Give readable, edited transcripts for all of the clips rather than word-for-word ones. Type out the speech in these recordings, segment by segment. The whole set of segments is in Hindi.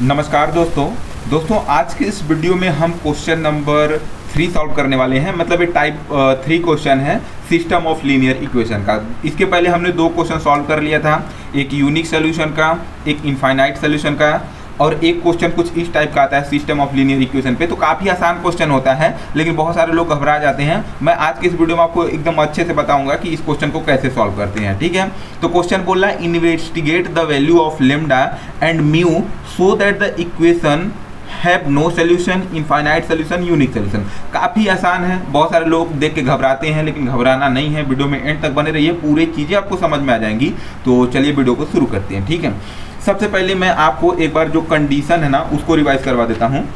नमस्कार दोस्तों आज के इस वीडियो में हम क्वेश्चन नंबर 3 सॉल्व करने वाले हैं। मतलब ये टाइप 3 क्वेश्चन है सिस्टम ऑफ लीनियर इक्वेशन का। इसके पहले हमने 2 क्वेश्चन सॉल्व कर लिया था, एक यूनिक सोल्यूशन का, एक इनफाइनाइट सोल्यूशन का, और एक क्वेश्चन कुछ इस टाइप का आता है सिस्टम ऑफ लीनियर इक्वेशन पे। तो काफ़ी आसान क्वेश्चन होता है, लेकिन बहुत सारे लोग घबरा जाते हैं। मैं आज के इस वीडियो में आपको एकदम अच्छे से बताऊंगा कि इस क्वेश्चन को कैसे सॉल्व करते हैं। ठीक है, तो क्वेश्चन बोल रहा है investigate the value of lambda and mu so that the equation have no solution, infinite solution, unique solution. काफ़ी आसान है, बहुत सारे लोग देख के घबराते हैं, लेकिन घबराना नहीं है। वीडियो में एंड तक बने रहिए, पूरी चीज़ें आपको समझ में आ जाएंगी। तो चलिए वीडियो को शुरू करते हैं। ठीक है, सबसे पहले मैं आपको एक बार जो कंडीशन है ना उसको रिवाइज करवा देता हूँ।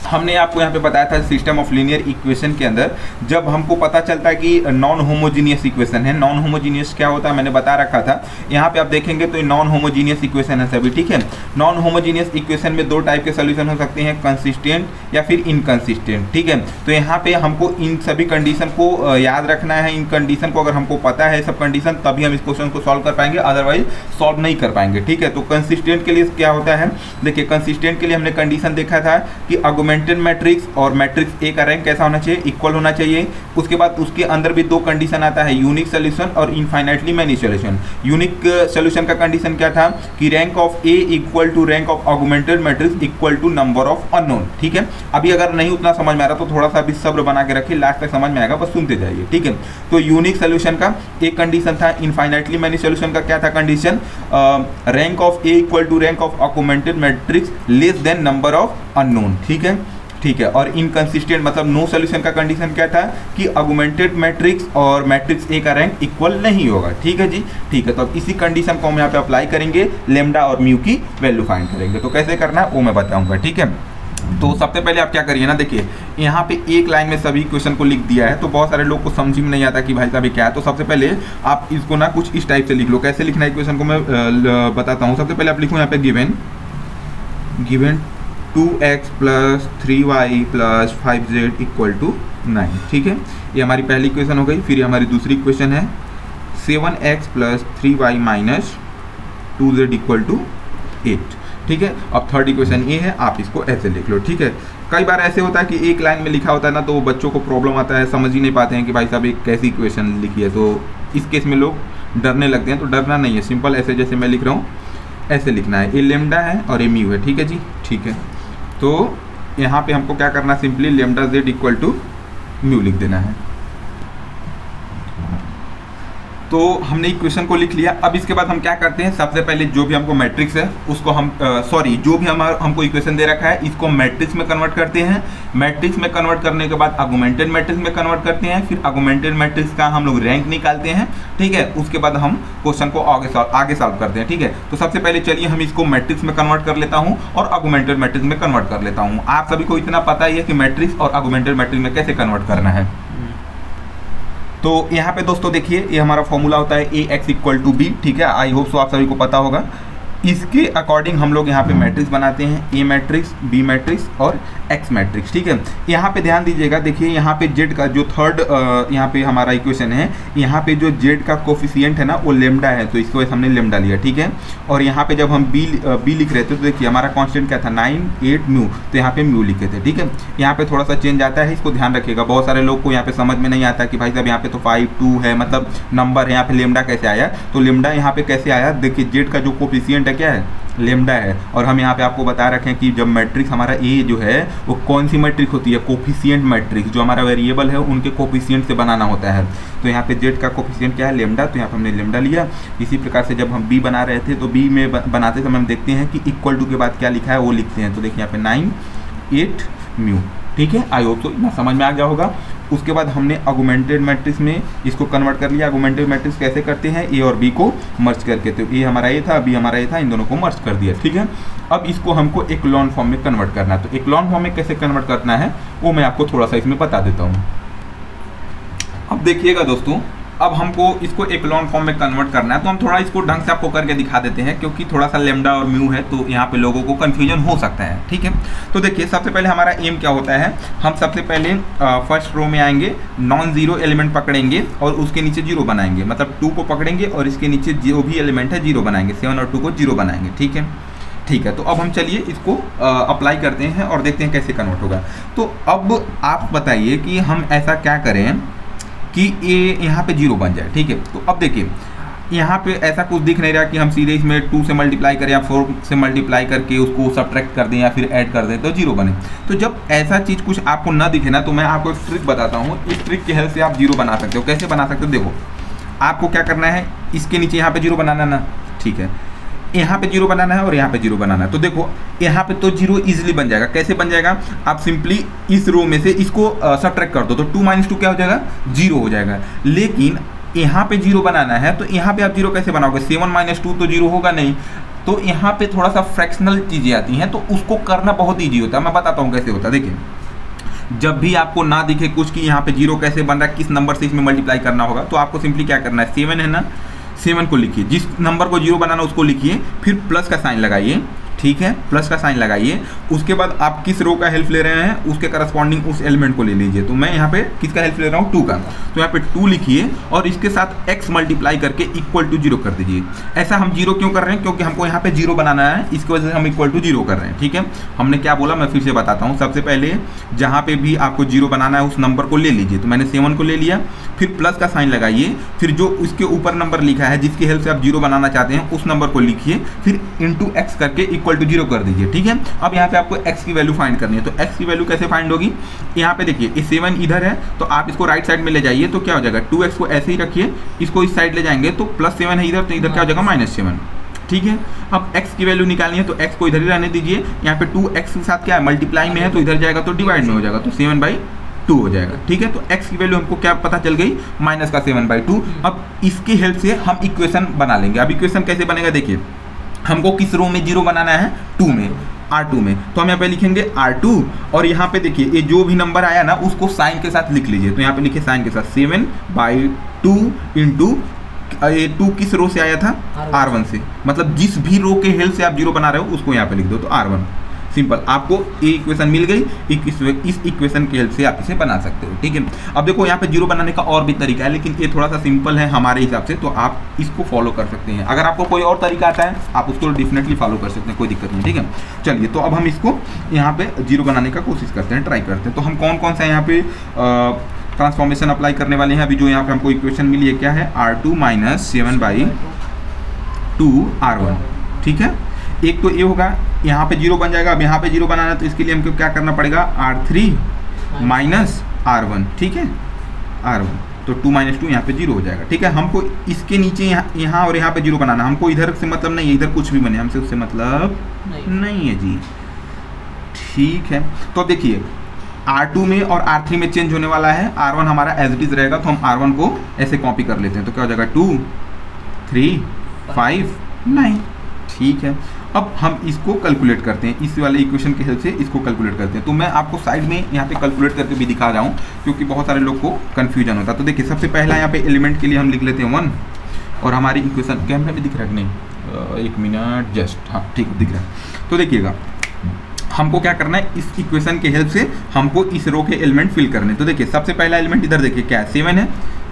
हमने आपको यहाँ पे बताया था सिस्टम ऑफ लीनियर इक्वेशन के अंदर जब हमको पता चलता है कि नॉन होमोजीनियस इक्वेशन है। नॉन होमोजीनियस क्या होता है मैंने बता रखा था। यहाँ पे आप देखेंगे तो नॉन होमोजीनियस इक्वेशन है सभी। ठीक है, नॉन होमोजीनियस इक्वेशन में 2 टाइप के सोल्यूशन हो सकते हैं, कंसिस्टेंट या फिर इनकंसिस्टेंट। ठीक है, तो यहाँ पे हमको इन सभी कंडीशन को याद रखना है। इन कंडीशन को अगर हमको पता है सब कंडीशन, तभी हम इस क्वेश्चन को सॉल्व कर पाएंगे, अदरवाइज सॉल्व नहीं कर पाएंगे। ठीक है, तो कंसिस्टेंट के लिए क्या होता है, देखिए कंसिस्टेंट के लिए हमने कंडीशन देखा था कि ऑगमेंटेड मैट्रिक्स और मैट्रिक्स ए का रैंक कैसा होना चाहिए, इक्वल होना चाहिए। उसके बाद उसके अंदर भी 2 कंडीशन आता है, यूनिक सोल्यूशन और infinitely many solution. Unique solution का कंडीशन क्या था कि rank of A equal to rank of augmented matrix equal to number of unknown. ठीक है, अभी अगर नहीं उतना समझ में आ रहा तो थोड़ा सा भी सब्र बना के रखिए, लास्ट तक समझ में आएगा, बस सुनते जाइए। ठीक है, तो यूनिक सोल्यूशन का एक कंडीशन था। इनफाइनाइटली मैनी सोल्यूशन का क्या था condition, rank of A equal to rank of augmented matrix less than number of unknown. ठीक है, और इनकंसिस्टेंट मतलब नो सोल्यूशन का कंडीशन क्या था कि ऑगमेंटेड मैट्रिक्स और मैट्रिक्स ए का रैंक इक्वल नहीं होगा। ठीक है जी, ठीक है, तो अब इसी कंडीशन को हम यहाँ पे अप्लाई करेंगे, लेम्डा और म्यू की वैल्यू फाइंड करेंगे। तो कैसे करना है वो मैं बताऊंगा। ठीक है, तो सबसे पहले आप क्या करिए ना, देखिए यहाँ पे एक लाइन में सभी क्वेश्चन को लिख दिया है, तो बहुत सारे लोग को समझ में नहीं आता कि भाई साहब ये क्या है। तो सबसे पहले आप इसको ना कुछ इस टाइप से लिख लो। कैसे लिखना है क्वेश्चन को मैं बताता हूँ। सबसे पहले आप लिखो यहाँ पे गिवन 2x + 3y + 5z = 9। ठीक है, ये हमारी पहली इक्वेशन हो गई। फिर ये हमारी दूसरी इक्वेशन है 7x + 3y - 2z = 8। ठीक है, अब थर्ड इक्वेशन ये है, आप इसको ऐसे लिख लो। ठीक है, कई बार ऐसे होता है कि एक लाइन में लिखा होता है ना, तो बच्चों को प्रॉब्लम आता है, समझ ही नहीं पाते हैं कि भाई साहब एक कैसी इक्वेशन लिखी है। तो इस केस में लोग डरने लगते हैं, तो डरना नहीं है, सिंपल ऐसे जैसे मैं लिख रहा हूँ ऐसे लिखना है। ये लेम्डा है और ये म्यू है। ठीक है जी, ठीक है, तो यहाँ पे हमको क्या करना है, सिंपली लेम्डा z = म्यू लिख देना है। तो हमने इक्वेशन को लिख लिया। अब इसके बाद हम क्या करते हैं, सबसे पहले जो भी हमको मैट्रिक्स है उसको हम जो भी हमको इक्वेशन दे रखा है इसको मैट्रिक्स में कन्वर्ट करते हैं। मैट्रिक्स में कन्वर्ट करने के बाद ऑगमेंटेड मैट्रिक्स में कन्वर्ट करते हैं। फिर ऑगमेंटेड मैट्रिक्स का हम लोग रैंक निकालते हैं। ठीक है, उसके बाद हम क्वेश्चन को आगे सॉल्व करते हैं। ठीक है, तो सबसे पहले चलिए हम इसको मैट्रिक्स में कन्वर्ट कर लेता हूँ और ऑगमेंटेड मैट्रिक्स में कन्वर्ट कर लेता हूँ। आप सभी को इतना पता ही है कि मैट्रिक्स और ऑगमेंटेड मैट्रिक्स में कैसे कन्वर्ट करना है। तो यहाँ पे दोस्तों देखिए ये हमारा फॉर्मूला होता है ax = b। ठीक है, आई होप सो आप सभी को पता होगा। इसके अकॉर्डिंग हम लोग यहाँ पे मैट्रिक्स बनाते हैं, ए मैट्रिक्स, बी मैट्रिक्स और एक्स मैट्रिक्स। ठीक है, यहाँ पे ध्यान दीजिएगा, देखिए यहाँ पे जेड का जो थर्ड यहाँ पे हमारा इक्वेशन है, यहाँ पे जो जेड का कोफिशिएंट है ना वो लेम्डा है, तो इसको हमने लेम्डा लिया। ठीक है, और यहाँ पे जब हम बी लिख रहे थे तो देखिए हमारा कॉन्स्टेंट क्या था 9, 8 म्यू, तो यहाँ पे म्यू लिखे थे। ठीक है, यहाँ पे थोड़ा सा चेंज आता है, इसको ध्यान रखिएगा। बहुत सारे लोग को यहाँ पे समझ में नहीं आता कि भाई साहब यहाँ पे तो 5, 2 है, मतलब नंबर है, यहाँ पे लेम्डा कैसे आया। तो लेम्डा यहाँ पे कैसे आया, देखिए जेड का जो कोफिशिएंट है क्या है, लेम्डा है। और हम यहाँ पे आपको बता रखे हैं कि जब मैट्रिक्स हमारा ए जो है वो कौन सी मैट्रिक्स होती है, कोफिशिएंट मैट्रिक्स, जो हमारा वेरिएबल है उनके कोफिशिएंट से बनाना होता है। तो यहाँ पे जेड का कोफिशिएंट क्या है, लेम्डा, तो यहाँ पे हमने लेम्डा लिया। इसी प्रकार से जब हम बी बना रहे थे तो बी में बनाते समय हम देखते हैं कि इक्वल टू के बाद क्या लिखा है वो लिखते हैं। तो देखिए यहाँ पे 9, 8 म्यू। ठीक है, आई होप तो इतना समझ में आ गया होगा। उसके बाद हमने ऑगमेंटेड मैट्रिक्स में इसको कन्वर्ट कर लिया। ऑगमेंटेड मैट्रिक्स कैसे करते हैं, ए और बी को मर्ज करके, तो ए हमारा ए था, बी हमारा ए था, इन दोनों को मर्ज कर दिया। ठीक है, अब इसको हमको एक्लोन फॉर्म में कन्वर्ट करना है। तो एक्लोन फॉर्म में कैसे कन्वर्ट करना है वो मैं आपको थोड़ा सा इसमें बता देता हूँ। अब देखिएगा दोस्तों, अब हमको इसको एक्लोन फॉर्म में कन्वर्ट करना है, तो हम थोड़ा इसको ढंग से आपको करके दिखा देते हैं, क्योंकि थोड़ा सा लेम्डा और म्यू है तो यहाँ पे लोगों को कन्फ्यूजन हो सकता है। ठीक है, तो देखिए सबसे पहले हमारा एम क्या होता है, हम सबसे पहले फर्स्ट रो में आएंगे, नॉन जीरो एलिमेंट पकड़ेंगे और उसके नीचे जीरो बनाएंगे, मतलब 2 को पकड़ेंगे और इसके नीचे जो भी एलिमेंट है जीरो बनाएंगे, 7 और 2 को जीरो बनाएंगे। ठीक है, ठीक है, तो अब हम चलिए इसको अप्लाई करते हैं और देखते हैं कैसे कन्वर्ट होगा। तो अब आप बताइए कि हम ऐसा क्या करें कि ये यहाँ पे 0 बन जाए। ठीक है, तो अब देखिए यहाँ पे ऐसा कुछ दिख नहीं रहा कि हम सीधे इसमें 2 से मल्टीप्लाई करें या 4 से मल्टीप्लाई करके उसको सब्ट्रैक्ट कर दें या फिर ऐड कर दें तो 0 बने। तो जब ऐसा चीज़ कुछ आपको ना दिखे ना, तो मैं आपको एक ट्रिक बताता हूँ। इस ट्रिक की हेल्प से आप 0 बना सकते हो। कैसे बना सकते हो, देखो आपको क्या करना है, इसके नीचे यहाँ पे 0 बनाना ना, ठीक है, यहाँ पे 0 बनाना है और यहाँ पे 0 बनाना है। तो देखो यहाँ पे तो 0 इजीली बन जाएगा। कैसे बन जाएगा, आप सिंपली इस रो में से इसको सब्ट्रैक्ट कर दो तो 2 - 2 क्या हो जाएगा, 0 हो जाएगा। लेकिन यहाँ पे 0 बनाना है तो यहाँ पे आप 0 कैसे बनाओगे, 7 - 2 तो 0 होगा नहीं। तो यहाँ पे थोड़ा सा फ्रैक्शनल चीज़ें आती हैं, तो उसको करना बहुत ईजी होता है। मैं बताता हूँ कैसे होता है। देखिए जब भी आपको ना दिखे कुछ कि यहाँ पे 0 कैसे बन रहा है, किस नंबर से इसमें मल्टीप्लाई करना होगा, तो आपको सिंपली क्या करना है, 7 है ना, 7 को लिखिए, जिस नंबर को 0 बनाना उसको लिखिए, फिर प्लस का साइन लगाइए। ठीक है, प्लस का साइन लगाइए। उसके बाद आप किस रो का हेल्प ले रहे हैं, उसके करस्पॉन्डिंग उस एलिमेंट को ले लीजिए। तो मैं यहाँ पे किसका हेल्प ले रहा हूँ, 2 का। तो यहाँ पे 2 लिखिए और इसके साथ x मल्टीप्लाई करके इक्वल टू 0 कर दीजिए। ऐसा हम 0 क्यों कर रहे हैं, क्योंकि हमको यहाँ पे 0 बनाना है, इसकी वजह से हम इक्वल टू 0 कर रहे हैं। ठीक है, हमने क्या बोला मैं फिर से बताता हूँ। सबसे पहले जहाँ पे भी आपको 0 बनाना है उस नंबर को ले लीजिए। तो मैंने 7 को ले लिया, फिर प्लस का साइन लगाइए, फिर जो उसके ऊपर नंबर लिखा है जिसकी हेल्प से आप 0 बनाना चाहते हैं उस नंबर को लिखिए, फिर इंटू x करके इक्वल टू 0 कर दीजिए। ठीक है, अब यहाँ पे आपको x की वैल्यू फाइंड करनी है। तो x की वैल्यू कैसे फाइंड होगी, यहाँ पे देखिए ये 7 इधर है तो आप इसको राइट साइड में ले जाइए तो क्या हो जाएगा, 2x को ऐसे ही रखिए, इसको इस साइड ले जाएंगे तो +7 है इधर, तो इधर क्या हो जाएगा -7। ठीक है, अब x की वैल्यू निकालनी है तो x को इधर ही रहने दीजिए। यहाँ पे 2x के साथ क्या है, मल्टीप्लाई में है तो इधर जाएगा तो डिवाइड में हो जाएगा, तो 7/2 हो जाएगा। ठीक है, तो x की वैल्यू हमको क्या पता चल गई, -7/2। अब इसकी हेल्प से हम इक्वेशन बना लेंगे। अब इक्वेशन कैसे बनेगा, देखिए हमको किस रो में 0 बनाना है, 2 में, R2 में। तो हम यहाँ पे लिखेंगे R2 और यहाँ पे देखिए ये जो भी नंबर आया ना उसको साइन के साथ लिख लीजिए। तो यहाँ पे लिखिए साइन के साथ 7/2 इंटू ये 2 किस रो से आया था, R1 से, मतलब जिस भी रो के हेल्प से आप 0 बना रहे हो उसको यहाँ पे लिख दो तो R1। सिंपल, आपको ये इक्वेशन मिल गई। इस इक्वेशन की हेल्प से आप इसे बना सकते हो। ठीक है, अब देखो यहाँ पे 0 बनाने का और भी तरीका है, लेकिन ये थोड़ा सा सिंपल है हमारे हिसाब से, तो आप इसको फॉलो कर सकते हैं। अगर आपको कोई और तरीका आता है आप उसको डेफिनेटली फॉलो कर सकते हैं, कोई दिक्कत नहीं। ठीक है, चलिए तो अब हम इसको यहाँ पे 0 बनाने का कोशिश करते हैं, ट्राई करते हैं। तो हम कौन कौन सा यहाँ पे ट्रांसफॉर्मेशन अप्लाई करने वाले हैं। अभी जो यहाँ पे हमको इक्वेशन मिली है क्या है, R2 - 7/2 R1। ठीक है, एक तो ये होगा, यहाँ पे 0 बन जाएगा। अब यहाँ पे 0 बनाना है तो इसके लिए हमको क्या करना पड़ेगा, R3 - R1। ठीक है, R1 तो 2 - 2 यहाँ पे 0 हो जाएगा। ठीक है, हमको इसके नीचे यहाँ और यहाँ पे 0 बनाना, हमको इधर से मतलब नहीं है, इधर कुछ भी बने हमसे उससे मतलब नहीं है जी। ठीक है, तो अब देखिए R2 में और R3 में चेंज होने वाला है, R1 हमारा एज इट इज रहेगा। तो हम R1 को ऐसे कॉपी कर लेते हैं तो क्या हो जाएगा, 2 3 5 9। ठीक है, अब हम इसको कैलकुलेट करते हैं, इस वाले इक्वेशन की हेल्प से इसको कैलकुलेट करते हैं। तो मैं आपको साइड में यहाँ पे कैलकुलेट करके भी दिखा रहा हूँ क्योंकि बहुत सारे लोग को कन्फ्यूजन होता है। तो देखिए सबसे पहला यहाँ पे एलिमेंट के लिए हम लिख लेते हैं 1 और हमारी इक्वेशन कैमरा में दिख रहा है नहीं, 1 मिनट जस्ट, हाँ ठीक दिख रहा है। तो देखिएगा हमको क्या करना है, इस इक्वेशन की हेल्प से हमको इस रो के एलिमेंट फिल करने। तो देखिए सबसे पहला एलिमेंट इधर देखिए क्या है, 7 है,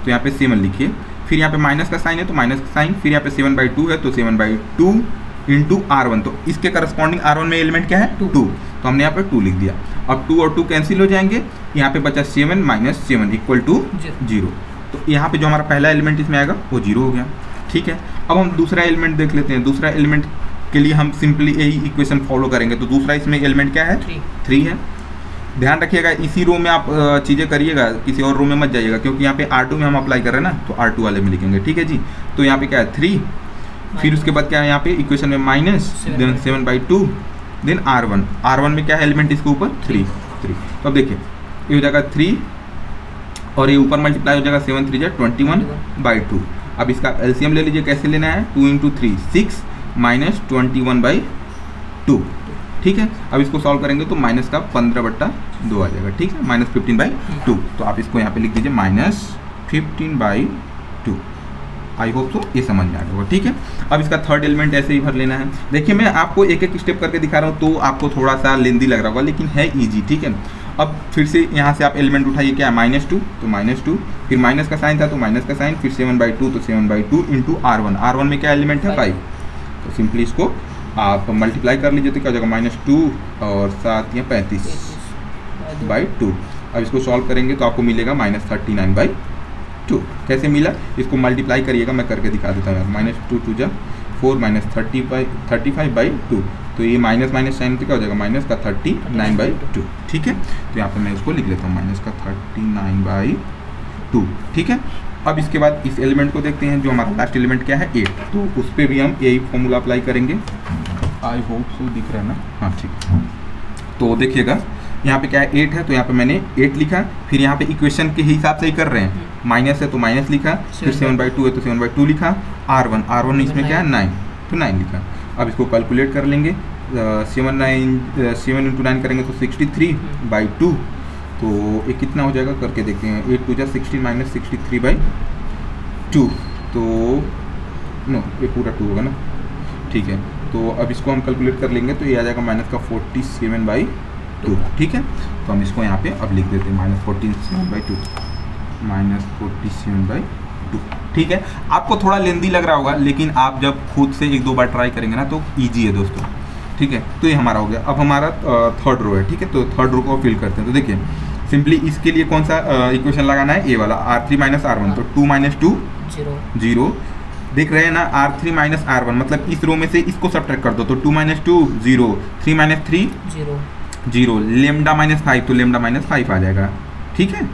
तो यहाँ पे 7 लिखिए, फिर यहाँ पे माइनस का साइन है तो माइनस का साइन, फिर यहाँ पे 7/2 है तो 7/2 इंटू R1। तो इसके करस्पॉन्डिंग R1 में एलिमेंट क्या है, 2। तो हमने यहाँ पे 2 लिख दिया। अब 2 और 2 कैंसिल हो जाएंगे, यहाँ पे बचा 7 - 7 इक्वल टू 0। तो यहाँ पे जो हमारा पहला एलिमेंट इसमें आएगा वो 0 हो गया। ठीक है, अब हम दूसरा एलिमेंट देख लेते हैं। दूसरा एलिमेंट के लिए हम सिंपली यही इक्वेशन फॉलो करेंगे। तो दूसरा इसमें एलिमेंट क्या है, 3 है। ध्यान रखिएगा इसी रो में आप चीज़ें करिएगा, किसी और रो में मत जाइएगा, क्योंकि यहाँ पे R2 में हम अप्लाई कर रहे हैं ना, तो R2 वाले में लिखेंगे। ठीक है जी, तो यहाँ पे क्या है 3, फिर उसके बाद क्या है यहाँ पे इक्वेशन में माइनस, देन 7/2, देन R1 में क्या है एलिमेंट इसके ऊपर 3। तो अब देखिए ये हो जाएगा 3 और ये ऊपर मल्टीप्लाई हो जाएगा 7 3 21/2। अब इसका एलसीएम ले लीजिए, कैसे लेना है, 2 × 3 6 - 21/2। ठीक है, अब इसको सॉल्व करेंगे तो माइनस का 15/2 आ जाएगा। ठीक है, -15/2। तो आप इसको यहाँ पे लिख दीजिए -15/2। आई होप सो ये समझ में आ गया होगा। ठीक है, अब इसका थर्ड एलिमेंट ऐसे ही भर लेना है। देखिए मैं आपको एक एक स्टेप करके दिखा रहा हूँ तो आपको थोड़ा सा लेंदी लग रहा होगा, लेकिन है ईजी। ठीक है, अब फिर से यहाँ से आप एलिमेंट उठाइए, क्या है -2, तो -2, फिर माइनस का साइन था तो माइनस का साइन, फिर 7/2 तो 7/2 इंटू R1 में क्या एलिमेंट है 5। तो सिंपली इसको आप मल्टीप्लाई कर लीजिए तो क्या हो जाएगा -2 और 7 या 35/2। अब इसको सॉल्व करेंगे तो आपको मिलेगा -39/2। कैसे मिला, इसको मल्टीप्लाई करिएगा, मैं करके दिखा देता हूँ। -2 2 जा 4 -35/2, तो ये माइनस माइनस साइन तो क्या हो जाएगा -39/2। ठीक है, तो यहाँ पे मैं इसको लिख लेता हूँ -39/2। ठीक है, अब इसके बाद इस एलिमेंट को देखते हैं, जो हमारा लास्ट एलिमेंट क्या है 8, तो उस पर भी हम यही फॉर्मूला अप्लाई करेंगे। आई होप सो दिख रहा है ना, हाँ ठीक। तो देखिएगा यहाँ पे क्या है 8 है, तो यहाँ पे मैंने 8 लिखा, फिर यहाँ पे इक्वेशन के हिसाब से ही कर रहे हैं, माइनस है तो माइनस लिखा, फिर 7/2 है तो 7/2 लिखा, R1 इसमें क्या है 9, तो 9 लिखा। अब इसको कैलकुलेट कर लेंगे, 7 × 9 करेंगे तो 63/2, तो ये कितना हो जाएगा करके देखते हैं। 8 2 जा 16 -63/2, तो नो ये पूरा 2 होगा ना, ठीक है। तो अब इसको हम कैलकुलेट कर लेंगे तो ये आ जाएगा -47/2। ठीक है, तो हम इसको यहाँ पे अब लिख देते हैं -47/2। ठीक है, आपको थोड़ा लेंदी लग रहा होगा, लेकिन आप जब खुद से 1-2 बार ट्राई करेंगे ना तो ईजी है दोस्तों। ठीक है, तो ये हमारा हो गया। अब हमारा थर्ड रो है। ठीक है, तो थर्ड रो को फिल करते हैं। तो देखिए सिंपली इसके लिए कौन सा इक्वेशन लगाना है, ए वाला R3 - R1, तो 2 - 2 0। देख रहे हैं ना, R3 - R1 मतलब इस रो में से इसको सब्ट्रैक्ट कर दो, तो 2 - 2 0, 3 - 3 0, लेमडा -5 तो लेमडा -5 आ जाएगा। ठीक है,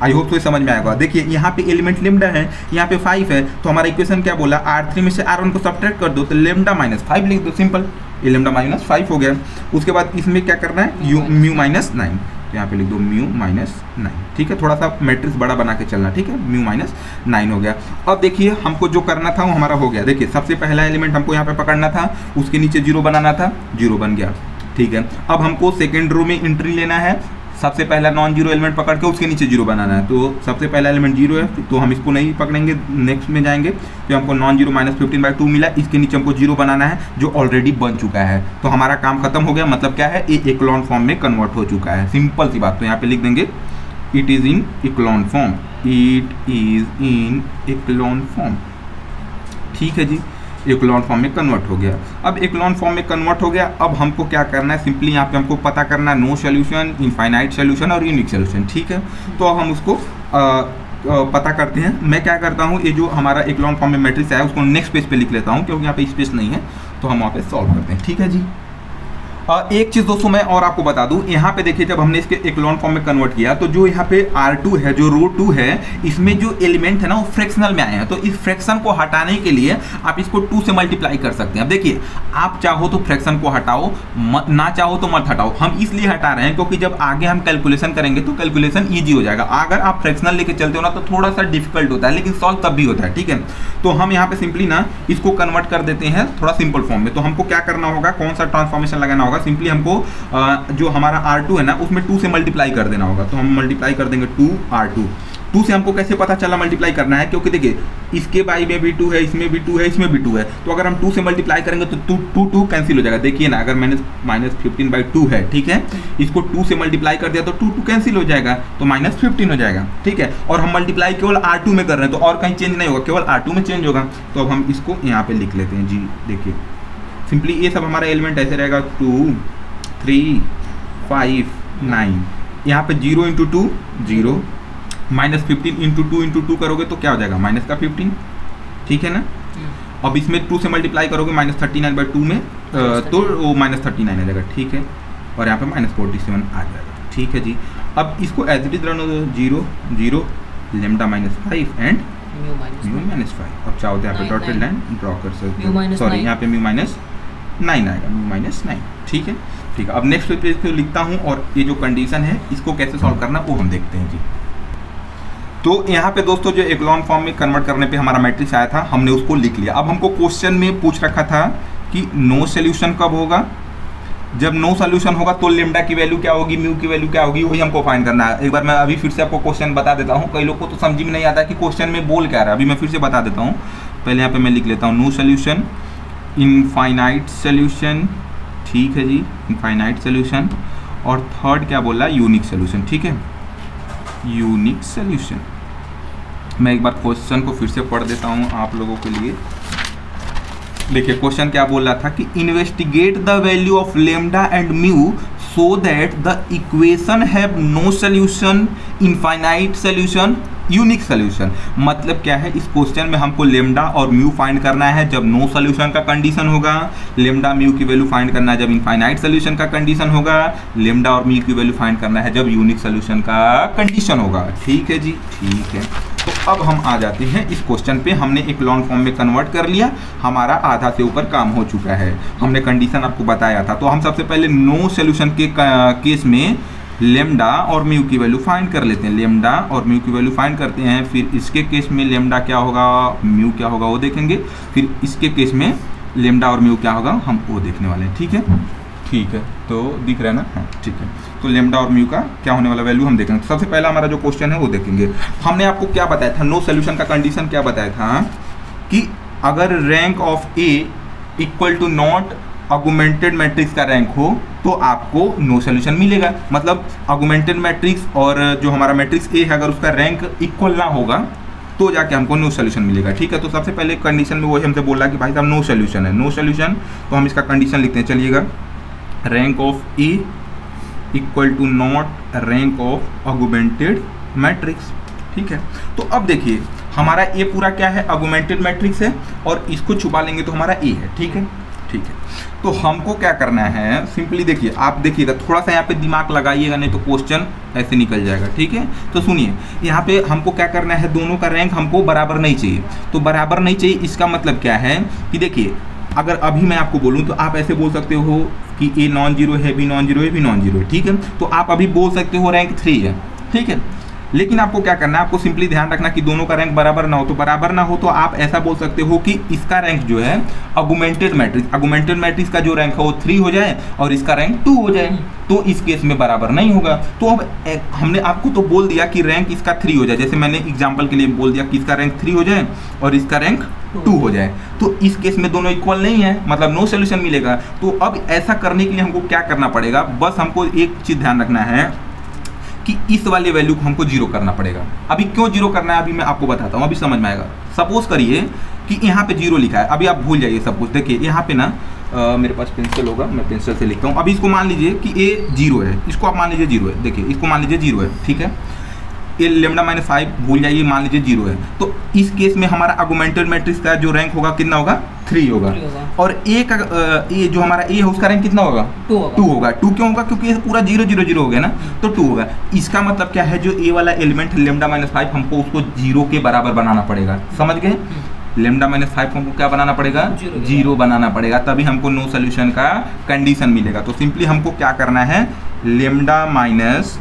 आई होप तो समझ में आएगा। देखिए यहाँ पे एलिमेंट लेमडा है, यहाँ पे 5 है, तो हमारा इक्वेशन क्या बोला, R3 में से R1 को सब्ट्रैक्ट कर दो तो लेमडा -5 लिख दो, सिंपल, ये लेमडा -5 हो गया। उसके बाद इसमें क्या करना है, म्यू -9, तो यहाँ पे लिख दो म्यू -9। ठीक है, थोड़ा सा मैट्रिक्स बड़ा बना के चलना। ठीक है, म्यू -9 हो गया। अब देखिए हमको जो करना था वो हमारा हो गया। देखिए सबसे पहला एलिमेंट हमको यहाँ पे पकड़ना था, उसके नीचे 0 बनाना था, 0 बन गया। ठीक है, अब हमको सेकेंड रो में एंट्री लेना है, सबसे पहला नॉन जीरो एलिमेंट पकड़ के उसके नीचे 0 बनाना है। तो सबसे पहला एलिमेंट 0 है, तो हम इसको नहीं पकड़ेंगे, नेक्स्ट में जाएंगे। तो हमको नॉन जीरो -15/2 मिला, इसके नीचे हमको 0 बनाना है जो ऑलरेडी बन चुका है। तो हमारा काम खत्म हो गया, मतलब क्या है, ये इक्लोन फॉर्म में कन्वर्ट हो चुका है। सिंपल सी बात। तो यहाँ पे लिख देंगे it is in echelon form, it is in echelon form. ठीक है जी, इक्लोन फॉर्म में कन्वर्ट हो गया। अब इक्लोन फॉर्म में कन्वर्ट हो गया, अब हमको क्या करना है, सिंपली यहाँ पे हमको पता करना है नो सोल्यूशन, इनफाइनाइट सोल्यूशन और यूनिक सोल्यूशन। ठीक है, तो अब हम उसको पता करते हैं। मैं क्या करता हूँ, ये जो हमारा इक्लोन फॉर्म में मैट्रिक्स है उसको नेक्स्ट पेज पे लिख लेता हूँ, क्योंकि यहाँ पे स्पेस नहीं है, तो हम वहाँ पे सॉल्व करते हैं। ठीक है जी, एक चीज़ दोस्तों मैं और आपको बता दूं, यहाँ पे देखिए जब हमने इसके इक्लोन फॉर्म में कन्वर्ट किया तो जो यहाँ पे R2 है, जो रो 2 है, इसमें जो एलिमेंट है ना वो फ्रैक्शनल में आए हैं। तो इस फ्रैक्शन को हटाने के लिए आप इसको 2 से मल्टीप्लाई कर सकते हैं। अब देखिए आप चाहो तो फ्रैक्शन को हटाओ, ना चाहो तो मत हटाओ। हम इसलिए हटा रहे हैं क्योंकि जब आगे हम कैलकुलेशन करेंगे तो कैलकुलेशन ईजी हो जाएगा। अगर आप फ्रैक्शनल लेके चलते हो ना तो थोड़ा सा डिफिकल्ट होता है, लेकिन सॉल्व तब भी होता है। ठीक है, तो हम यहाँ पे सिंपली ना इसको कन्वर्ट कर देते हैं थोड़ा सिंपल फॉर्म में। तो हमको क्या करना होगा, कौन सा ट्रांसफॉर्मेशन लगाना होगा, सिंपली हमको जो हमारा R2 है ना उसमें 2 से मल्टीप्लाई कर देना होगा। तो हम मल्टीप्लाई कर देंगे 2R2। 2 से हमको कैसे पता चला मल्टीप्लाई करना है, क्योंकि देखिए इसके बाई में भी 2 है, इसमें भी 2 है, इसमें भी 2 है। तो अगर हम 2 से मल्टीप्लाई करेंगे तो 2 कैंसिल हो जाएगा। देखिए ना, अगर मैंने -15/2 है, ठीक है, इसको 2 से मल्टीप्लाई कर दिया तो 2 कैंसिल हो जाएगा, तो -15 हो जाएगा। ठीक है, और हम मल्टीप्लाई केवल R2 में कर रहे हैं, तो और कहीं चेंज नहीं होगा, केवल R2 में चेंज होगा। तो अब हम इसको यहाँ पे लिख लेते हैं जी। देखिए सिंपली ये सब हमारा एलिमेंट ऐसे रहेगा, 2 3 5 9, यहाँ पे 0 × 2 0, -15 × 2 × 2 करोगे तो क्या हो जाएगा, -15। ठीक है ना, अब इसमें 2 से मल्टीप्लाई करोगे -39/2 में तो वो -39 आ जाएगा। ठीक है, और यहाँ पे -47 आ जाएगा। ठीक है जी, अब इसको as it is run 0 0 lambda -5 and mu -5। अब चाहो तो यहाँ पे डॉटेड लाइन ड्रॉ कर सकते हो, सॉरी यहाँ पे म्यू -9 आएगा, म्यू -9। ठीक है, ठीक है। अब नेक्स्ट पेज पे लिखता हूँ और ये जो कंडीशन है इसको कैसे सॉल्व करना वो हम देखते हैं जी। तो यहाँ पे दोस्तों जो इक्लोन फॉर्म में कन्वर्ट करने पे हमारा मैट्रिक्स आया था, हमने उसको लिख लिया। अब हमको क्वेश्चन में पूछ रखा था कि नो सोल्यूशन कब होगा। जब नो सोल्यूशन होगा तो लेमडा की वैल्यू क्या होगी, म्यू की वैल्यू क्या होगी, वही हमको फाइंड करना है। एक बार मैं अभी फिर से आपको क्वेश्चन बता देता हूँ, कई लोग को तो समझ में नहीं आता कि क्वेश्चन में बोल क्या रहा है। अभी मैं फिर से बता देता हूँ। पहले यहाँ पे मैं लिख लेता हूँ नो सोल्यूशन, इनफाइनाइट सोल्यूशन। ठीक है जी, इनफाइनाइट सोल्यूशन। और थर्ड क्या बोला, यूनिक सोल्यूशन। ठीक है, यूनिक सोल्यूशन। मैं एक बार क्वेश्चन को फिर से पढ़ देता हूँ आप लोगों के लिए। देखिए क्वेश्चन क्या बोल रहा था कि investigate the value of lambda and mu so that the equation have no solution, infinite solution, unique solution. मतलब क्या है, इस क्वेश्चन में हमको लेमडा और म्यू फाइंड करना है जब नो सोल्यूशन का कंडीशन होगा, लेमडा म्यू की वैल्यू फाइंड करना है जब इनफाइनाइट सोल्यूशन का कंडीशन होगा, लेमडा और म्यू की वैल्यू फाइंड करना है जब यूनिक सोल्यूशन का कंडीशन होगा। ठीक है जी, ठीक है। तो अब हम आ जाते हैं इस क्वेश्चन पे। हमने एक लॉन्ग फॉर्म में कन्वर्ट कर लिया, हमारा आधा से ऊपर काम हो चुका है। हमने कंडीशन आपको बताया था। तो हम सबसे पहले नो सोल्यूशन के केस में लेमडा और म्यू की वैल्यू फाइंड कर लेते हैं। लेमडा और म्यू की वैल्यू फाइंड करते हैं, फिर इसके केस में लेमडा क्या होगा, म्यू क्या होगा वो देखेंगे, फिर इसके केस में लेमडा और म्यू क्या होगा हम वो देखने वाले हैं। ठीक है, ठीक है। तो दिख रहा है ना, हाँ ठीक है। तो लेमडा और म्यू का क्या होने वाला वैल्यू हम देखेंगे। सबसे पहला हमारा जो क्वेश्चन है वो देखेंगे। हमने आपको क्या बताया था, नो सोल्यूशन का कंडीशन क्या बताया था कि अगर rank of A equal to not augmented matrix का रैंक हो तो आपको नो सोल्यूशन मिलेगा। मतलब ऑगमेंटेड मैट्रिक्स और जो हमारा मैट्रिक्स ए है अगर उसका रैंक इक्वल ना होगा तो जाके हमको नो सोल्यूशन मिलेगा। ठीक है, तो सबसे पहले कंडीशन में वही हमसे बोला कि भाई साहब नो सोल्यूशन है। नो सोल्यूशन तो हम इसका कंडीशन लिखते हैं, चलिएगा। Rank of A equal to not rank of augmented matrix. ठीक है, तो अब देखिए हमारा ए पूरा क्या है, ऑगमेंटेड मैट्रिक्स है और इसको छुपा लेंगे तो हमारा ए है। ठीक है, ठीक है। तो हमको क्या करना है, सिंपली देखिए, आप देखिएगा थोड़ा सा यहाँ पे दिमाग लगाइएगा नहीं तो क्वेश्चन ऐसे निकल जाएगा। ठीक है, तो सुनिए यहाँ पे हमको क्या करना है, दोनों का रैंक हमको बराबर नहीं चाहिए। तो बराबर नहीं चाहिए इसका मतलब क्या है कि देखिए अगर अभी मैं आपको बोलूँ तो आप ऐसे बोल सकते हो कि ए नॉन जीरो है, बी नॉन जीरो है, बी नॉन जीरो है। ठीक है, तो आप अभी बोल सकते हो रैंक 3 है। ठीक है, लेकिन आपको क्या करना है, आपको सिंपली ध्यान रखना कि दोनों का रैंक बराबर ना हो। तो बराबर ना हो तो आप ऐसा बोल सकते हो कि इसका रैंक जो है ऑगमेंटेड मैट्रिक्स का जो रैंक है वो 3 हो जाए और इसका रैंक 2 हो जाए। तो इस केस में बराबर नहीं होगा। तो अब हमने आपको तो बोल दिया कि रैंक इसका 3 हो जाए, जैसे मैंने एग्जाम्पल के लिए बोल दिया कि इसका रैंक 3 हो जाए और इसका रैंक 2 हो जाए। तो इस केस में दोनों इक्वल नहीं है, मतलब नो सोल्यूशन मिलेगा। तो अब ऐसा करने के लिए हमको क्या करना पड़ेगा, बस हमको एक चीज़ ध्यान रखना है कि इस वाले वैल्यू को हमको जीरो करना पड़ेगा। अभी क्यों जीरो करना है अभी मैं आपको बताता हूँ, अभी समझ में आएगा। सपोज करिए कि यहाँ पे जीरो लिखा है, अभी आप भूल जाइए सब कुछ। देखिए यहाँ पे ना मेरे पास पेंसिल होगा, मैं पेंसिल से लिखता हूँ। अभी इसको मान लीजिए कि ए जीरो है, इसको आप मान लीजिए जीरो है। देखिए इसको मान लीजिए जीरो है। ठीक है, ए लेमडा माइनस 5 भूल जाइए, मान लीजिए जीरो है। तो इस केस में हमारा ऑगमेंटेड मैट्रिक्स का जो रैंक होगा कितना होगा, 3 होगा। और ए का ए जो हमारा ए है उसका रैंक कितना होगा, 2 होगा। 2 क्यों होगा, क्योंकि ये पूरा 0 0 0 हो गया ना, तो 2 होगा। इसका मतलब क्या है, जो ए वाला एलिमेंट लेमडा माइनस 5 हमको उसको 0 के बराबर बनाना पड़ेगा। समझ गए, लेमडा माइनस 5 को हमको क्या बनाना पड़ेगा, 0 बनाना पड़ेगा, तभी हमको नो सोल्यूशन का कंडीशन मिलेगा। तो सिंपली हमको क्या करना है, लेमडा माइनस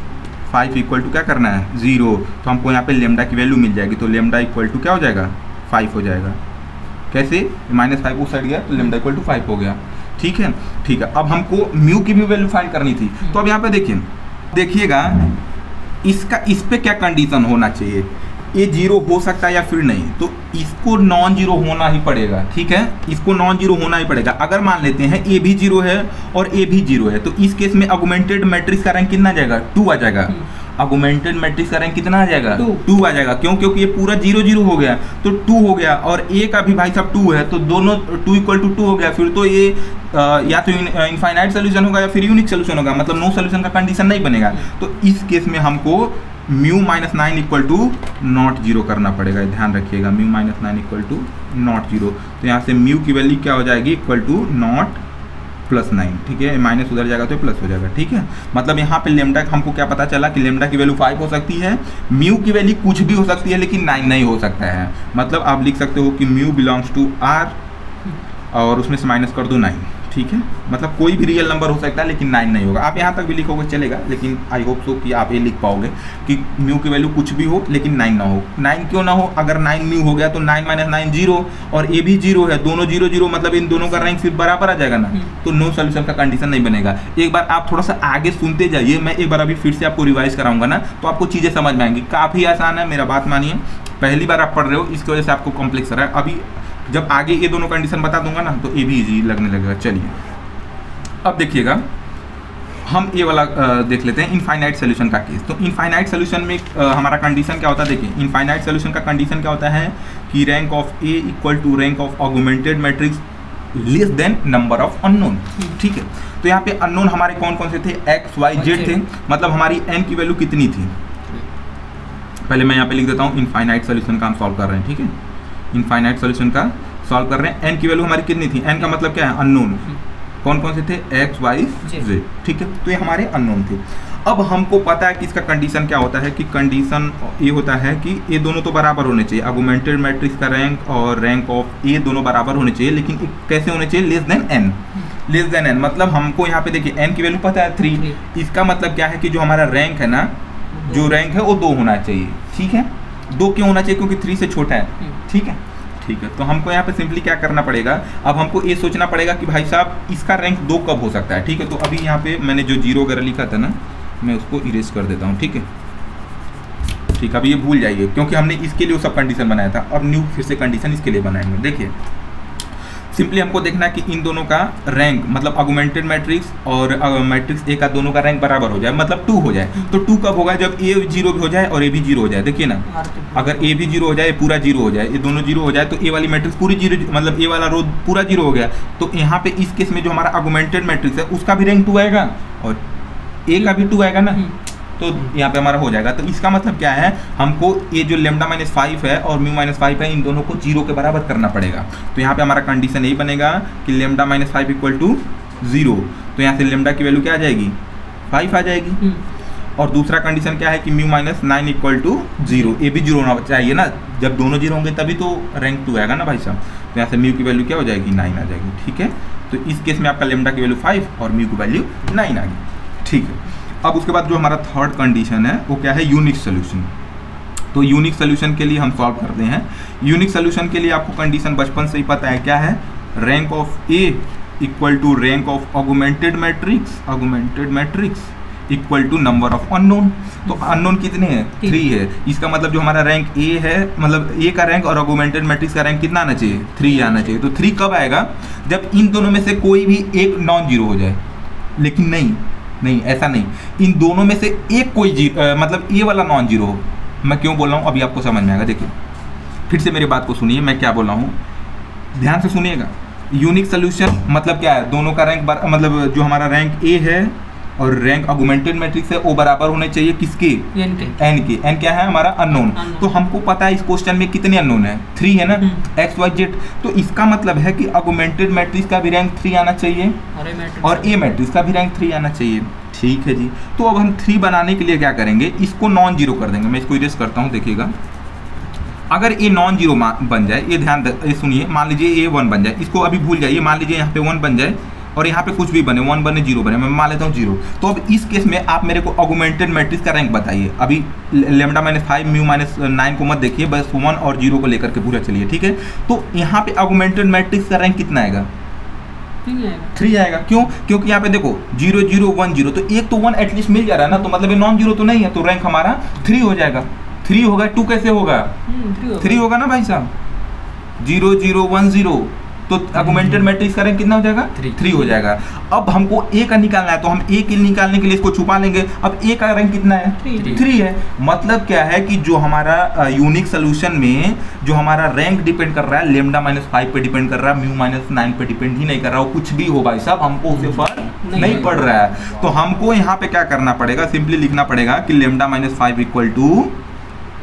5 इक्वल टू क्या करना है, 0। तो हमको यहाँ पे लेमडा की वैल्यू मिल जाएगी। तो लेमडा इक्वल टू क्या हो जाएगा, 5 हो जाएगा। कैसे, -5 उस साइड गया तो लेमडा इक्वल टू 5 हो गया। ठीक है, ठीक है। अब हमको म्यू की भी वैल्यू फाइंड करनी थी। तो अब यहाँ पे देखिएगा इसका इस पे क्या कंडीशन होना चाहिए, ये 0 हो सकता है या फिर नहीं। तो इसको नॉन जीरो होना ही पड़ेगा। ठीक है, इसको नॉन जीरो होना ही पड़ेगा। अगर मान लेते हैं ए भी 0 है और ए भी 0 है तो इस केस में ऑगमेंटेड मैट्रिक्स का रैंक कितना आ जाएगा, 2 आ जाएगा। ऑगमेंटेड मैट्रिक्स का रैंक कितना आ जाएगा, 2 आ जाएगा। क्यों, क्योंकि ये पूरा 0 0 हो गया तो 2 हो गया और ए का भी भाई साहब 2 है, तो दोनों 2 इक्वल टू 2 हो गया। फिर तो ये या तो इनफाइनाइट सोल्यूशन होगा या फिर यूनिक सोल्यूशन होगा, मतलब नो सोल्यूशन का कंडीशन नहीं बनेगा। तो इस केस में हमको म्यू -9 इक्वल टू नॉट 0 करना पड़ेगा। ध्यान रखिएगा, म्यू -9 इक्वल टू नॉट 0। तो यहाँ से म्यू की वैल्यू क्या हो जाएगी, इक्वल टू नॉट +9। ठीक है, माइनस उधर जाएगा तो प्लस हो जाएगा। ठीक है, मतलब यहाँ पे लेमडा हमको क्या पता चला कि लेमडा की वैल्यू 5 हो सकती है, म्यू की वैल्यू कुछ भी हो सकती है लेकिन 9 नहीं हो सकता है। मतलब आप लिख सकते हो कि म्यू बिलोंग्स टू R और उसमें से माइनस कर दो 9। ठीक है, मतलब कोई भी रियल नंबर हो सकता है लेकिन 9 नहीं होगा। आप यहाँ तक भी लिखोगे चलेगा, लेकिन आई होप सो कि आप ये लिख पाओगे कि म्यू की वैल्यू कुछ भी हो लेकिन 9 ना हो। 9 क्यों ना हो, अगर 9 म्यू हो गया तो 9 - 9 0 और ए भी 0 है, दोनों 0 0, मतलब इन दोनों का रैंक सिर्फ बराबर आ जाएगा ना, तो नो सोल्यूशन का कंडीशन नहीं बनेगा। एक बार आप थोड़ा सा आगे सुनते जाइए, मैं एक बार अभी फिर से आपको रिवाइज कराऊंगा ना, तो आपको चीज़ें समझ में आएंगी। काफ़ी आसान है, मेरा बात मानिए। पहली बार आप पढ़ रहे हो इसकी वजह से आपको कॉम्प्लेक्स रहा है। अभी जब आगे ये दोनों कंडीशन बता दूंगा ना तो ये भी ईजी लगने लगेगा। चलिए अब देखिएगा, हम ये वाला देख लेते हैं इनफाइनाइट सोल्यूशन का केस। तो इनफाइनाइट सोल्यूशन में हमारा कंडीशन क्या होता है, देखिए इनफाइनाइट सोल्यूशन का कंडीशन क्या होता है कि rank of A equal to rank of augmented matrix less than number of unknown. ठीक है, तो यहाँ पे अननोन हमारे कौन कौन से थे, एक्स वाई जेड थे, मतलब हमारी एन की वैल्यू कितनी थी। पहले मैं यहाँ पे लिख देता हूँ इनफाइनाइट सोल्यूशन का हम सॉल्व कर रहे हैं। ठीक है, इनफाइनाइट सोल्यूशन का सॉल्व कर रहे हैं। एन की वैल्यू हमारी कितनी थी, एन का मतलब क्या है, अननोन। कौन कौन से थे, एक्स वाई जेड। ठीक है, तो ये हमारे अननोन थे। अब हमको पता है कि इसका कंडीशन क्या होता है, कि कंडीशन ये होता है कि ये दोनों तो बराबर होने चाहिए, आर्गुमेंटेड मैट्रिक्स का रैंक और रैंक ऑफ ए दोनों बराबर होने चाहिए, लेकिन कैसे होने चाहिए, less than n. Less than n मतलब हमको यहाँ पे देखिए एन की वैल्यू पता है 3, इसका मतलब क्या है कि जो हमारा रैंक है ना, जो रैंक है वो 2 होना चाहिए। ठीक है, 2 क्यों होना चाहिए, क्योंकि 3 से छोटा है। ठीक है, ठीक है, तो हमको यहाँ पे सिंपली क्या करना पड़ेगा, अब हमको ये सोचना पड़ेगा कि भाई साहब इसका रैंक 2 कब हो सकता है। ठीक है, तो अभी यहाँ पे मैंने जो 0 वगैरह लिखा था ना, मैं उसको इरेज कर देता हूँ। ठीक है, ठीक, अभी ये भूल जाइए, क्योंकि हमने इसके लिए वो सब कंडीशन बनाया था, अब न्यू फिर से कंडीशन इसके लिए बनाएंगे। देखिए सिंपली हमको देखना है कि इन दोनों का रैंक, मतलब आर्गुमेंटेड मैट्रिक्स और मैट्रिक्स ए का दोनों का रैंक बराबर हो जाए, मतलब 2 हो जाए। तो 2 कब होगा, जब ए 0 भी हो जाए और ए भी 0 हो जाए। देखिए ना, अगर ए भी 0 हो जाए, पूरा 0 हो जाए, ये दोनों 0 हो जाए, तो ए वाली मैट्रिक्स पूरी 0, मतलब ए वाला रो पूरा 0 हो गया। तो यहाँ पे इस केस में जो हमारा आर्गुमेंटेड मैट्रिक्स है उसका भी रैंक 2 आएगा और ए का भी 2 आएगा ना, तो यहाँ पे हमारा हो जाएगा। तो इसका मतलब क्या है, हमको ये जो लेमडा -5 है और म्यू -5 है, इन दोनों को 0 के बराबर करना पड़ेगा। तो यहाँ पे हमारा कंडीशन यही बनेगा कि लेमडा -5 = 0। तो यहाँ से लेमडा की वैल्यू क्या आ जाएगी, 5 आ जाएगी। और दूसरा कंडीशन क्या है कि म्यू -9 = 0, ये भी 0 होना चाहिए ना, जब दोनों 0 होंगे तभी तो रैंक 2 आएगा ना भाई साहब। तो यहाँ से म्यू की वैल्यू क्या हो जाएगी, 9 आ जाएगी। ठीक है, तो इस केस में आपका लेमडा की वैल्यू 5 और म्यू की वैल्यू 9 आ गई। ठीक है, अब उसके बाद जो हमारा थर्ड कंडीशन है वो क्या है, यूनिक सोल्यूशन। तो यूनिक सोल्यूशन के लिए हम सॉल्व करते हैं। यूनिक सोल्यूशन के लिए आपको कंडीशन बचपन से ही पता है, क्या है, rank of A = rank of augmented matrix equal to number of unknown. तो अननोन कितने हैं, 3 है। इसका मतलब जो हमारा रैंक ए है, मतलब ए का रैंक और आर्गुमेंटेड मैट्रिक्स का रैंक कितना आना चाहिए, 3 आना चाहिए। तो 3 कब आएगा, जब इन दोनों में से कोई भी एक नॉन जीरो हो जाए। लेकिन नहीं ऐसा नहीं, इन दोनों में से एक कोई मतलब ए वाला नॉन जीरो हो। मैं क्यों बोल रहा हूँ अभी आपको समझ में आएगा। देखिए फिर से मेरी बात को सुनिए, मैं क्या बोल रहा हूँ, ध्यान से सुनिएगा। यूनिक सोल्यूशन मतलब क्या है, दोनों का रैंक मतलब जो हमारा रैंक ए है और रैंक आर्गुमेंटेड मैट्रिक्स है वो बराबर होने चाहिए किसके, एन के। एन क्या है हमारा, अननोन। तो हमको पता है इस क्वेश्चन में कितने अननोन है, 3 है ना, एक्स वाई जेड। तो इसका मतलब है कि आर्गुमेंटेड मैट्रिक्स का भी रैंक 3 आना चाहिए और ए मैट्रिक्स का भी रैंक 3 आना चाहिए। ठीक है जी, तो अब हम 3 बनाने के लिए क्या करेंगे, इसको नॉन जीरो कर देंगे। मैं इसको इरेज करता हूँ, देखिएगा। अगर ये नॉन जीरो बन जाए, ये ध्यान सुनिए, मान लीजिए ये 1 बन जाए, इसको अभी भूल जाइए, मान लीजिए यहाँ पे 1 बन जाए और यहाँ पे कुछ भी बने, 1 बने 0 बने, मैं मान लेता हूँ 0। तो अब इस केस में आप मेरे को आर्गुमेंटेड मैट्रिक्स का रैंक बताइए। अभी लेमडा -5 म्यू -9 को मत देखिए, बस 1 और 0 को लेकर के पूरा चलिए। ठीक है, तो यहाँ पे आर्गुमेंटेड मैट्रिक्स का रैंक कितना आएगा, 3 आएगा। क्यों, क्योंकि यहाँ पे देखो 0 0 1 0, तो एक तो 1 एटलीस्ट मिल जा रहा है ना, तो मतलब ये नॉन जीरो तो नहीं है, तो रैंक हमारा 3 हो जाएगा। 3 होगा, 2 कैसे होगा, 3 होगा ना भाई साहब, 0 0 1 0, तो आर्गुमेंटेड मैट्रिक्स का रैंक कितना हो जाएगा, 3 हो जाएगा। अब हमको ए का निकालना है, तो हम ए के निकालने के लिए इसको छुपा लेंगे। अब ए का रैंक कितना है, 3 है। मतलब क्या है कि जो हमारा यूनिक सोल्यूशन में जो हमारा रैंक डिपेंड कर रहा है, लेमडा -5 पे डिपेंड कर रहा है, म्यू -9 पे डिपेंड ही नहीं कर रहा हो, कुछ भी हो भाई साहब, हमको उससे फर्क नहीं पड़ रहा है। तो हमको यहाँ पे क्या करना पड़ेगा, सिंपली लिखना पड़ेगा कि lambda -5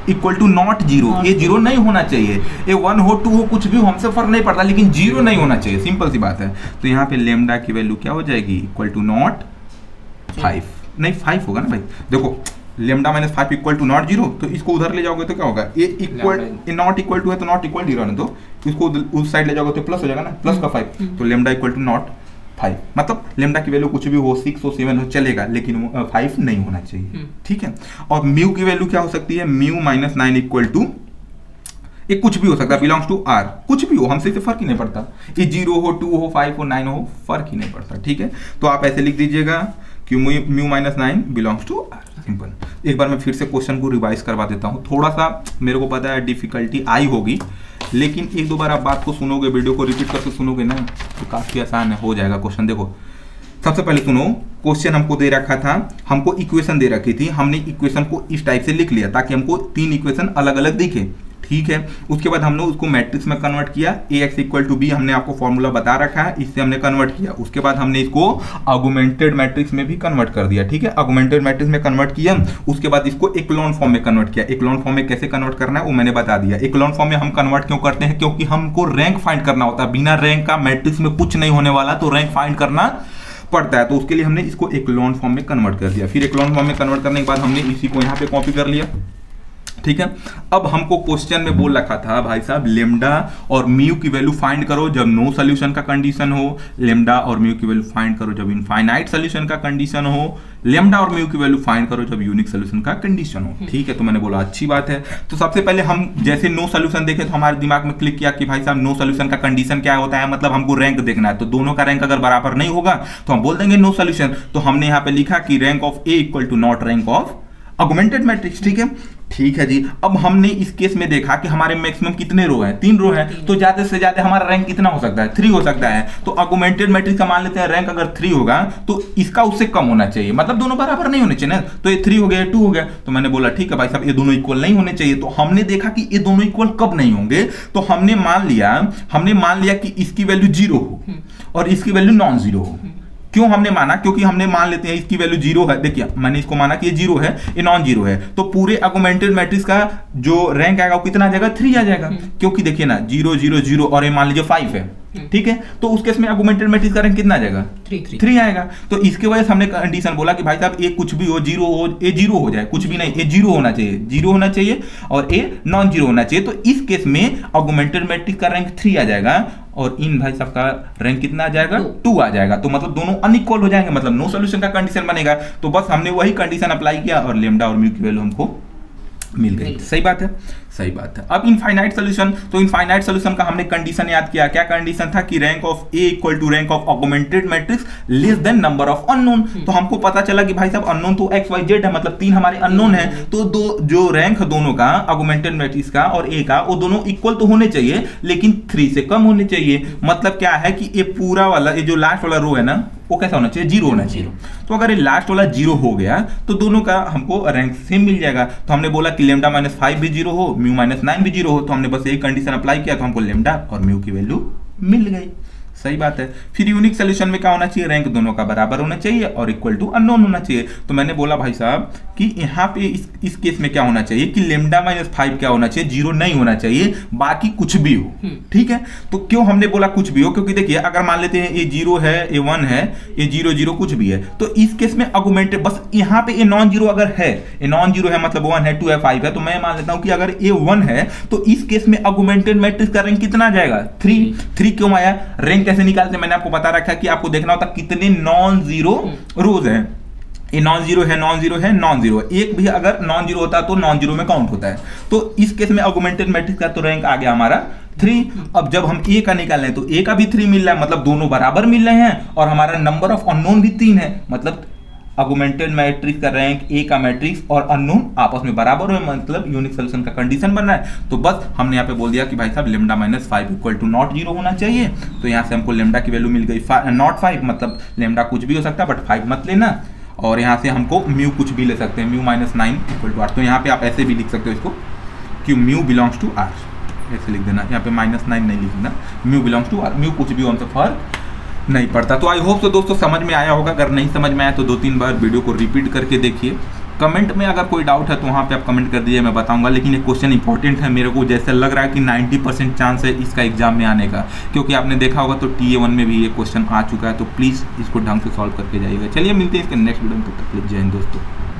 equal to not zero. ये 0 नहीं होना चाहिए, ये 1 हो 2 हो कुछ भी हो, हमसे फर्क नहीं पड़ता, लेकिन 0 नहीं होना चाहिए, सिंपल सी बात है। तो यहाँ पे लेमडा की वैल्यू क्या हो जाएगी, इक्वल टू नॉट 5, नहीं 5 होगा ना भाई। देखो लेमडा -5 इक्वल टू नॉट 0, तो इसको उधर ले जाओगे तो क्या होगा, ये इक्वल नॉट इक्वल टू है तो नॉट इक्वल 0 है, तो इसको उस साइड ले जाओगे तो प्लस हो जाएगा ना, प्लस का 5। तो लेमडा इक्वल टू नॉट 5, मतलब लेमडा की वैल्यू कुछ भी हो, 6 हो 7 हो चलेगा, लेकिन 5 नहीं होना चाहिए। ठीक है, और म्यू की वैल्यू क्या हो सकती है, म्यू -9 इक्वल टू, ये कुछ भी हो सकता है, बिलोंग्स टू आर, कुछ भी हो, हमसे इसे फर्क ही नहीं पड़ता, ये 0 हो 2 हो 5 हो 9 हो, फर्क ही नहीं पड़ता। ठीक है, तो आप ऐसे लिख दीजिएगा कि mu -9 belongs to R, simple. एक बार मैं फिर से क्वेश्चन को रिवाइज करवा देता हूँ, थोड़ा सा मेरे को पता है डिफिकल्टी आई होगी, लेकिन एक दो बार आप बात को सुनोगे, वीडियो को रिपीट करके सुनोगे ना, तो काफ़ी आसान हो जाएगा क्वेश्चन। देखो सबसे पहले सुनो, क्वेश्चन हमको दे रखा था, हमको इक्वेशन दे रखी थी, हमने इक्वेशन को इस टाइप से लिख लिया ताकि हमको 3 इक्वेशन अलग अलग दिखे। ठीक है। उसके बाद हमने उसको मैट्रिक्स में कन्वर्ट किया, ax इक्वल टू बी हमने आपको फॉर्मूला बता रखा है, इससे हमने कन्वर्ट किया। उसके बाद हमने इसको ऑगमेंटेड मैट्रिक्स में भी कन्वर्ट कर दिया, ठीक है। ऑगमेंटेड मैट्रिक्स में कन्वर्ट किया, उसके बाद इसको एक्लोन फॉर्म में कन्वर्ट किया। एक्लोन फॉर्म में कैसे कन्वर्ट करना है वो मैंने बता दिया। एक्लोन फॉर्म में हम कन्वर्ट क्यों करते हैं, क्योंकि हमको रैंक फाइंड करना होता है। बिना रैंक का मैट्रिक्स में कुछ नहीं होने वाला, तो रैंक फाइंड करना पड़ता है। तो उसके लिए हमने इसको एक्लोन फॉर्म में कन्वर्ट कर दिया। फिर एक्लोन फॉर्म में कन्वर्ट करने के बाद हमने इसी को यहाँ पे कॉपी कर लिया, ठीक है। अब हमको क्वेश्चन में बोल रखा था भाई साहब लेमडा और म्यू की वैल्यू फाइंड करो जब नो सॉल्यूशन का कंडीशन हो, लेमडा और म्यू की वैल्यू फाइंड करो जब इनफाइनाइट सॉल्यूशन का कंडीशन हो, लेमडा और म्यू की वैल्यू फाइंड करो जब यूनिक सॉल्यूशन का कंडीशन हो, ठीक है। तो मैंने बोला अच्छी बात है। तो सबसे पहले हम जैसे नो सॉल्यूशन देखे तो हमारे दिमाग में क्लिक किया कि भाई साहब नो सॉल्यूशन का कंडीशन क्या होता है, मतलब हमको रैंक देखना है। तो दोनों का रैंक अगर बराबर नहीं होगा तो हम बोल देंगे नो सॉल्यूशन। तो हमने यहाँ पे लिखा कि rank of A equal to not rank of augmented matrix, ठीक है। ठीक है जी। अब हमने इस केस में देखा कि हमारे मैक्सिमम कितने रो हैं, 3 रो हैं, तो ज्यादा से ज्यादा हमारा रैंक कितना हो सकता है, 3 हो सकता है। तो ऑगमेंटेड मैट्रिक्स का मान लेते हैं रैंक अगर 3 होगा तो इसका उससे कम होना चाहिए, मतलब दोनों बराबर नहीं होने चाहिए ना। तो ये 3 हो गया, 2 हो गया। तो मैंने बोला ठीक है भाई साहब ये दोनों इक्वल नहीं होने चाहिए। तो हमने देखा कि ये दोनों इक्वल कब नहीं होंगे, तो हमने मान लिया कि इसकी वैल्यू 0 हो और इसकी वैल्यू नॉन 0 हो। क्यों हमने माना, क्योंकि हमने मान लेते हैं इसकी वैल्यू 0 है। देखिए मैंने इसको माना कि ये 0 है, ये नॉन 0 है, तो पूरे ऑगमेंटेड मैट्रिक्स का जो रैंक आएगा वो कितना आ जाएगा, 3 आ जाएगा। क्योंकि देखिए ना 0 0 0 और ये मान लीजिए 5 है, ठीक है। तो उस केस में ऑगमेंटेड मैट्रिक्स का रैंक कितना आ जाएगा, 3 आएगा। तो इसके वजह से हमने कंडीशन बोला कि भाई साहब ये कुछ भी हो, 0 हो, ये 0 हो जाए, कुछ भी नहीं, ये 0 होना चाहिए, 0 होना चाहिए और ये नॉन 0 होना चाहिए। तो इस केस में ऑगमेंटेड मैट्रिक्स का रैंक 3 आ जाएगा और इन भाई साहब का रैंक कितना आ जाएगा, 2 आ जाएगा। तो मतलब दोनों अनइक्वल हो जाएंगे, मतलब नो सॉल्यूशन का कंडीशन बनेगा। तो बस हमने वही कंडीशन अप्लाई किया और लेमडा और म्यू की वैल्यू हमको मिल गई। सही बात है, सही बात है। अब इनफाइनाइट सॉल्यूशन, तो इनफाइनाइट सॉल्यूशन का हमने कंडीशन याद किया। क्या कंडीशन था कि rank of A equal to rank of augmented matrix less than number of unknown. तो हमको पता चला कि भाई साहब अननोन तो एक्स वाई जेड है, मतलब 3 हमारे अननोन है। तो जो रैंक दोनों का ऑगमेंटेड मैट्रिक्स का और ए का, वो दोनों इक्वल तो होने चाहिए लेकिन 3 से कम होने चाहिए। मतलब क्या है कि ये पूरा वाला, ये जो लास्ट वाला रो है ना, वो कैसा होना चाहिए, 0 होना चाहिए। तो अगर ये लास्ट वाला 0 हो गया तो दोनों का हमको रैंक सेम मिल जाएगा। तो हमने बोला कि लेमडा -5 भी 0 हो, म्यू -9 भी 0 हो। तो हमने बस एक कंडीशन अप्लाई किया तो हमको लेमडा और म्यू की वैल्यू मिल गई। सही बात है। फिर यूनिक सॉल्यूशन में क्या होना चाहिए, रैंक दोनों का बराबर होना चाहिए और इक्वल टू अननोन होना चाहिए। तो मैंने बोला भाई साहब कि यहाँ पे इस केस में क्या होना चाहिए कि लेमडा -5 क्या होना चाहिए, 0 नहीं होना चाहिए, बाकी कुछ भी हो, ठीक है। तो क्यों हमने बोला कुछ भी हो, क्योंकि देखिए अगर मान लेते हैं ये 0 है, ये 1 है, ये 0 0 कुछ भी है, तो इस केस में ऑगमेंटेड बस यहाँ पे ये नॉन 0 अगर है, ये नॉन 0 है मतलब 1 है, 2 है, 5 है, तो मैं मान लेता हूँ कि अगर ये 1 है तो इस केस में ऑगमेंटेड मैट्रिक्स का रैंक कितना आ जाएगा, 3 क्यों आया। रैंक कैसे निकालते हैं मैंने आपको बता रखा कि आपको देखना होता कितने नॉन 0 रोज हैं। ये नॉन 0 है, नॉन 0 है, नॉन 0, एक भी अगर नॉन 0 होता तो नॉन 0 में काउंट होता है। तो इस केस में ऑगमेंटेड मैट्रिक्स का तो रैंक आ गया हमारा 3। अब जब हम ए का निकाल रहे हैं तो ए का भी 3 मिल रहा है, मतलब दोनों बराबर मिल रहे हैं और हमारा नंबर ऑफ अननोन भी 3 है, मतलब ऑगमेंटेड मैट्रिक्स का रैंक ए का मैट्रिक्स और अननोन आपस में बराबर है, मतलब यूनिक सॉल्यूशन का कंडीशन बन रहा है। तो बस हमने यहाँ पे बोल दिया कि भाई साहब लेमडा -5 इक्वल टू नॉट 0 होना चाहिए। तो यहाँ से हमको लेमडा की वैल्यू मिल गई नॉट 5, मतलब लेमडा कुछ भी हो सकता है बट 5 मत लेना। और यहाँ से हमको म्यू कुछ भी ले सकते हैं, म्यू -9 इक्वल टू 8। तो यहाँ पे आप ऐसे भी लिख सकते हो इसको कि म्यू बिलोंग्स टू आर, ऐसे लिख देना। यहाँ पे -9 नहीं लिखना, mu belongs to R, mu कुछ भी हमसे फर्क नहीं पड़ता। तो आई होप तो दोस्तों समझ में आया होगा। अगर नहीं समझ में आया तो 2-3 बार वीडियो को रिपीट करके देखिए। कमेंट में अगर कोई डाउट है तो वहाँ पे आप कमेंट कर दीजिए, मैं बताऊंगा। लेकिन ये क्वेश्चन इंपॉर्टेंट है, मेरे को जैसे लग रहा है कि 90% चांस है इसका एग्जाम में आने का, क्योंकि आपने देखा होगा तो TA1 में भी ये क्वेश्चन आ चुका है। तो प्लीज़ इसको ढंग से सॉल्व करके जाइएगा। चलिए मिलते हैं इसके नेक्स्ट वीडियो में, तब तक जय हिंद दोस्तों।